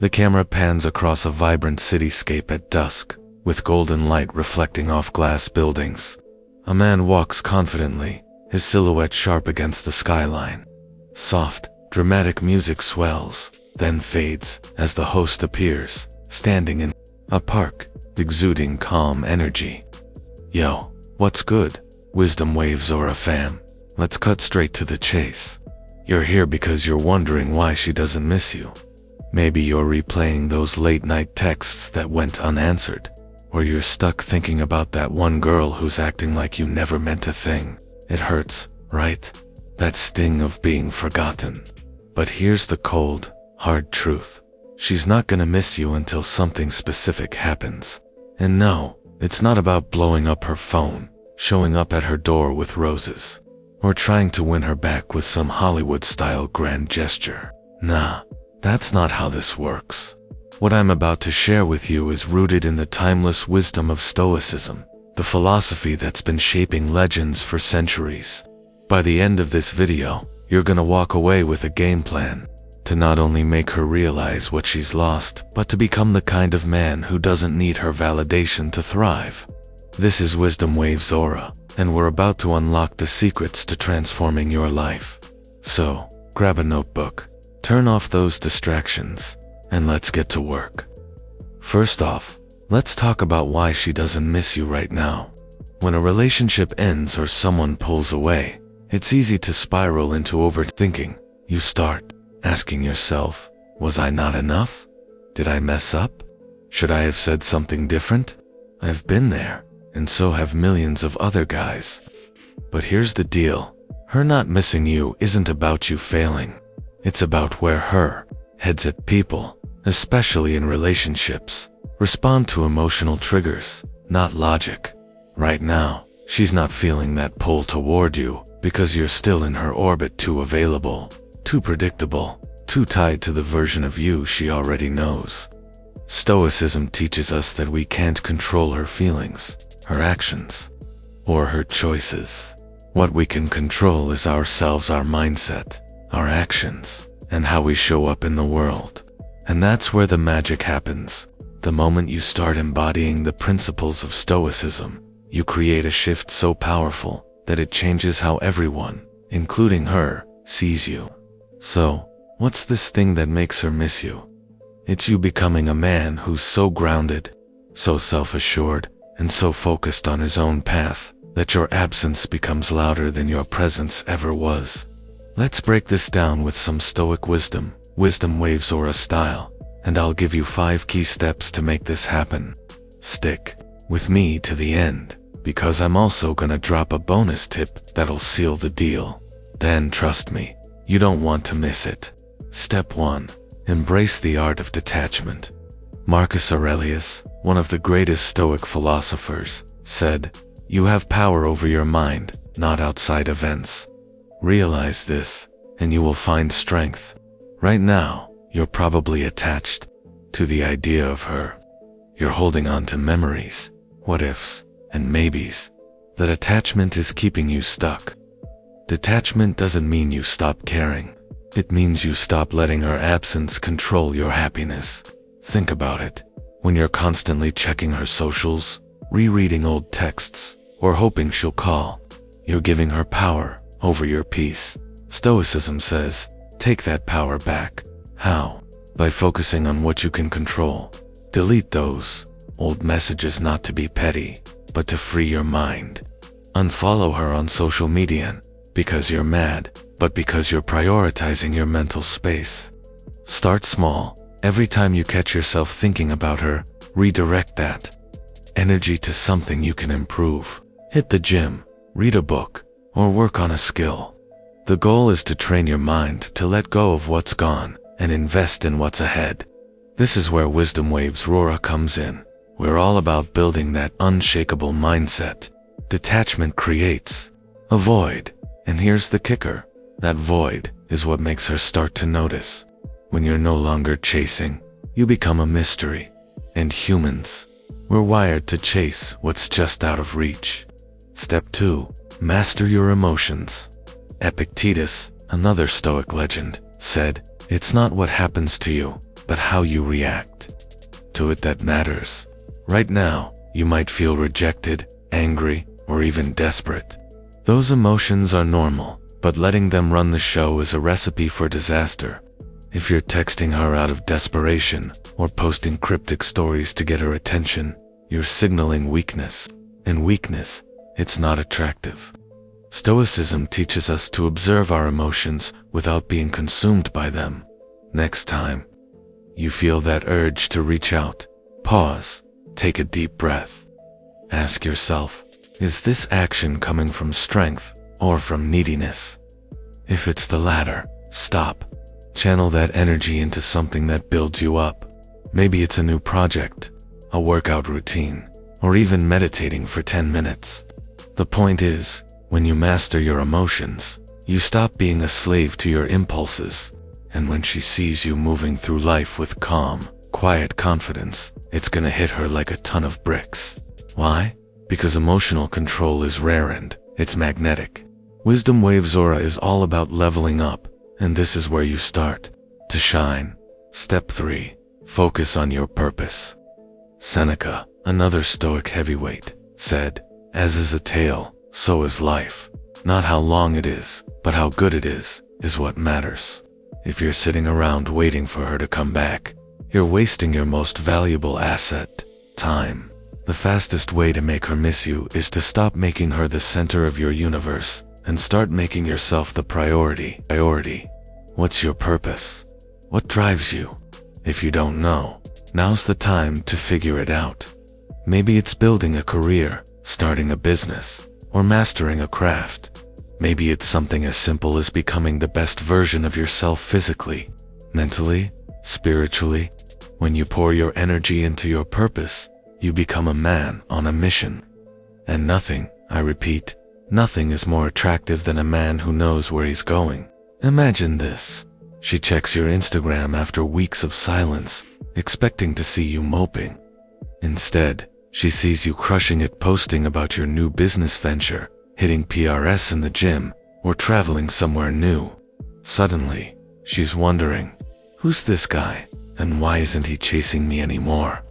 The camera pans across a vibrant cityscape at dusk, with golden light reflecting off glass buildings. A man walks confidently, his silhouette sharp against the skyline. Soft, dramatic music swells, then fades as the host appears, standing in a park, exuding calm energy. Yo, what's good, WisdomWavesAura fam? Let's cut straight to the chase. You're here because you're wondering why she doesn't miss you. Maybe you're replaying those late-night texts that went unanswered, or you're stuck thinking about that one girl who's acting like you never meant a thing. It hurts, right? That sting of being forgotten. But here's the cold, hard truth. She's not gonna miss you until something specific happens. And no, it's not about blowing up her phone, showing up at her door with roses, or trying to win her back with some Hollywood-style grand gesture. Nah. That's not how this works. What I'm about to share with you is rooted in the timeless wisdom of Stoicism, the philosophy that's been shaping legends for centuries. By the end of this video, you're gonna walk away with a game plan to not only make her realize what she's lost, but to become the kind of man who doesn't need her validation to thrive. This is WisdomWavesAura, and we're about to unlock the secrets to transforming your life. So, grab a notebook, turn off those distractions, and let's get to work. First off, let's talk about why she doesn't miss you right now. When a relationship ends or someone pulls away, it's easy to spiral into overthinking. You start asking yourself, was I not enough? Did I mess up? Should I have said something different? I've been there, and so have millions of other guys. But here's the deal. Her not missing you isn't about you failing. It's about where her heads at people, especially in relationships, respond to emotional triggers, not logic. Right now, she's not feeling that pull toward you because you're still in her orbit, too available, too predictable, too tied to the version of you she already knows. Stoicism teaches us that we can't control her feelings, her actions, or her choices. What we can control is ourselves, our mindset, our actions, and how we show up in the world. And that's where the magic happens. The moment you start embodying the principles of Stoicism, you create a shift so powerful that it changes how everyone, including her, sees you. So, what's this thing that makes her miss you? It's you becoming a man who's so grounded, so self-assured, and so focused on his own path that your absence becomes louder than your presence ever was. Let's break this down with some Stoic wisdom, WisdomWavesAura style, and I'll give you 5 key steps to make this happen. Stick with me to the end, because I'm also gonna drop a bonus tip that'll seal the deal. Then trust me, you don't want to miss it. Step 1. Embrace the art of detachment. Marcus Aurelius, one of the greatest Stoic philosophers, said, "You have power over your mind, not outside events." Realize this, and you will find strength. Right now, you're probably attached to the idea of her. You're holding on to memories, what-ifs, and maybes. That attachment is keeping you stuck. Detachment doesn't mean you stop caring. It means you stop letting her absence control your happiness. Think about it. When you're constantly checking her socials, rereading old texts, or hoping she'll call, you're giving her power over your peace. Stoicism says, take that power back. How? By focusing on what you can control. Delete those old messages, not to be petty, but to free your mind. Unfollow her on social media, because you're mad, but because you're prioritizing your mental space. Start small. Every time you catch yourself thinking about her, redirect that energy to something you can improve. Hit the gym, read a book, or work on a skill. The goal is to train your mind to let go of what's gone and invest in what's ahead. This is where WisdomWavesAura comes in. We're all about building that unshakable mindset. Detachment creates a void, and here's the kicker. That void is what makes her start to notice. When you're no longer chasing, you become a mystery. And humans, we're wired to chase what's just out of reach. Step 2. Master your emotions. Epictetus, another Stoic legend, said, "It's not what happens to you, but how you react to it that matters. Right now, you might feel rejected, angry, or even desperate. Those emotions are normal, but letting them run the show is a recipe for disaster. If you're texting her out of desperation or posting cryptic stories to get her attention, you're signaling weakness. And weakness, it's not attractive. Stoicism teaches us to observe our emotions without being consumed by them. Next time you feel that urge to reach out, pause, take a deep breath. Ask yourself, is this action coming from strength or from neediness? If it's the latter, stop. Channel that energy into something that builds you up. Maybe it's a new project, a workout routine, or even meditating for 10 minutes. The point is, when you master your emotions, you stop being a slave to your impulses. And when she sees you moving through life with calm, quiet confidence, it's gonna hit her like a ton of bricks. Why? Because emotional control is rare and it's magnetic. WisdomWavesAura is all about leveling up, and this is where you start to shine. Step 3. Focus on your purpose. Seneca, another Stoic heavyweight, said, "As is a tale, so is life. Not how long it is, but how good it is what matters." If you're sitting around waiting for her to come back, you're wasting your most valuable asset, time. The fastest way to make her miss you is to stop making her the center of your universe and start making yourself the priority. What's your purpose? What drives you? If you don't know, now's the time to figure it out. Maybe it's building a career, starting a business, or mastering a craft. Maybe it's something as simple as becoming the best version of yourself physically, mentally, spiritually. When you pour your energy into your purpose, you become a man on a mission. And nothing, I repeat, nothing is more attractive than a man who knows where he's going. Imagine this. She checks your Instagram after weeks of silence, expecting to see you moping. Instead, she sees you crushing it, posting about your new business venture, hitting PRS in the gym, or traveling somewhere new. Suddenly, she's wondering, who's this guy, and why isn't he chasing me anymore?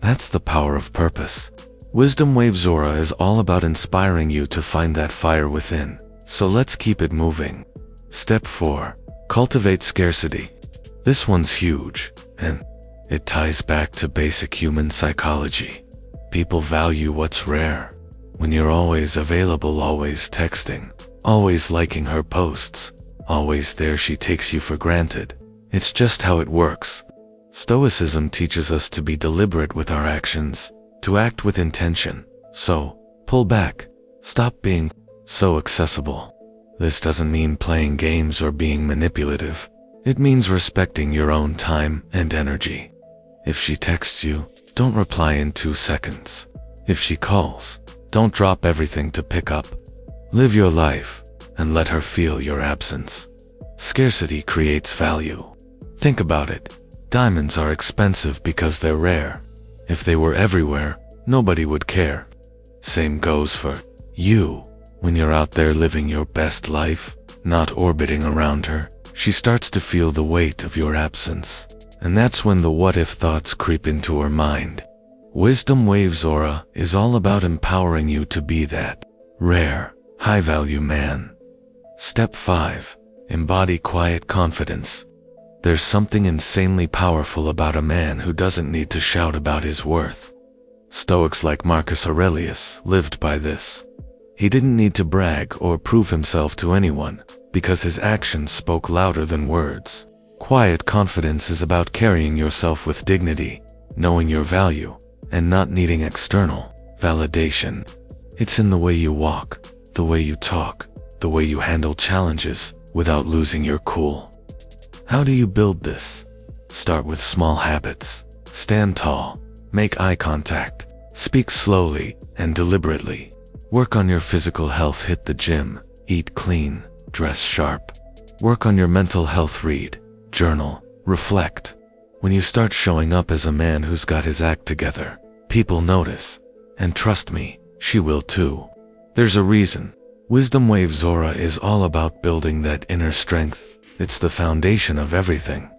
That's the power of purpose. WisdomWavesAura is all about inspiring you to find that fire within, so let's keep it moving. Step 4. Cultivate scarcity. This one's huge, and it ties back to basic human psychology. People value what's rare. When you're always available, always texting, always liking her posts, always there, she takes you for granted. It's just how it works. Stoicism teaches us to be deliberate with our actions, to act with intention. So, pull back. Stop being so accessible. This doesn't mean playing games or being manipulative. It means respecting your own time and energy. If she texts you, don't reply in 2 seconds. If she calls, don't drop everything to pick up. Live your life and let her feel your absence. Scarcity creates value. Think about it. Diamonds are expensive because they're rare. If they were everywhere, nobody would care. Same goes for you. When you're out there living your best life, not orbiting around her, she starts to feel the weight of your absence. And that's when the what-if thoughts creep into her mind. WisdomWavesAura is all about empowering you to be that rare, high-value man. Step 5. Embody quiet confidence. There's something insanely powerful about a man who doesn't need to shout about his worth. Stoics like Marcus Aurelius lived by this. He didn't need to brag or prove himself to anyone, because his actions spoke louder than words. Quiet confidence is about carrying yourself with dignity, knowing your value, and not needing external validation. It's in the way you walk, the way you talk, the way you handle challenges without losing your cool. How do you build this? Start with small habits. Stand tall, make eye contact, speak slowly and deliberately. Work on your physical health, hit the gym, eat clean, dress sharp. Work on your mental health, read, journal, reflect. When you start showing up as a man who's got his act together, people notice. And trust me, she will too. There's a reason. WisdomWavesAura is all about building that inner strength. It's the foundation of everything.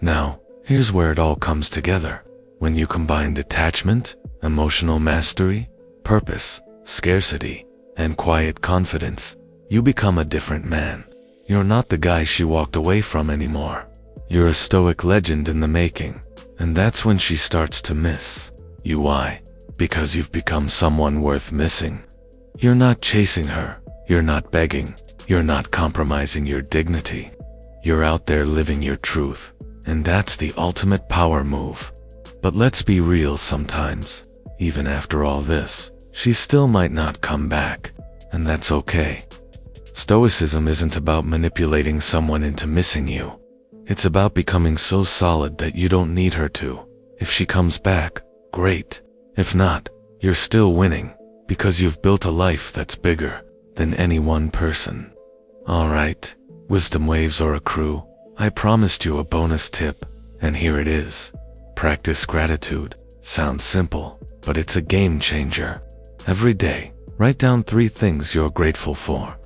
Now, Here's where it all comes together. When you combine detachment, emotional mastery, purpose, scarcity, and quiet confidence, you become a different man. You're not the guy she walked away from anymore. You're a Stoic legend in the making. And that's when she starts to miss you. Why? Because you've become someone worth missing. You're not chasing her. You're not begging. You're not compromising your dignity. You're out there living your truth. And that's the ultimate power move. But let's be real, sometimes, even after all this, she still might not come back. And that's okay. Stoicism isn't about manipulating someone into missing you. It's about becoming so solid that you don't need her to. If she comes back, great. If not, you're still winning, because you've built a life that's bigger than any one person. Alright, WisdomWavesAura crew, I promised you a bonus tip, and here it is. Practice gratitude. Sounds simple, but it's a game changer. Every day, write down 3 things you're grateful for.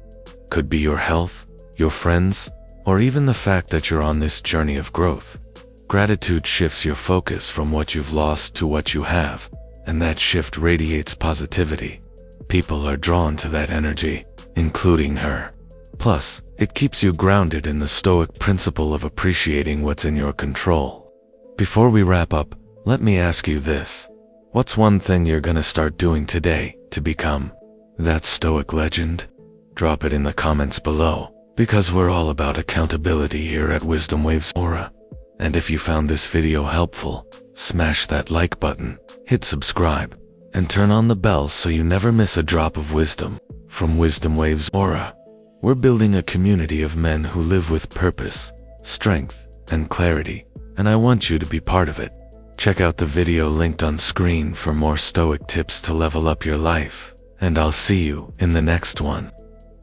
Could be your health, your friends, or even the fact that you're on this journey of growth. Gratitude shifts your focus from what you've lost to what you have, and that shift radiates positivity. People are drawn to that energy, including her. Plus, it keeps you grounded in the Stoic principle of appreciating what's in your control. Before we wrap up, let me ask you this. What's one thing you're gonna start doing today to become that Stoic legend? Drop it in the comments below, because we're all about accountability here at WisdomWavesAura. And if you found this video helpful, smash that like button, hit subscribe, and turn on the bell so you never miss a drop of wisdom from WisdomWavesAura. We're building a community of men who live with purpose, strength, and clarity, and I want you to be part of it. Check out the video linked on screen for more Stoic tips to level up your life, and I'll see you in the next one.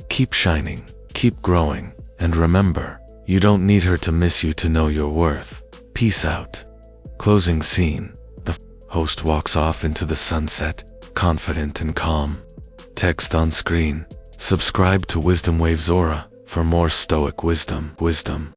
Keep shining, keep growing, and remember, you don't need her to miss you to know your worth. Peace out. Closing scene. The host walks off into the sunset, confident and calm. Text on screen. Subscribe to WisdomWavesAura for more Stoic wisdom.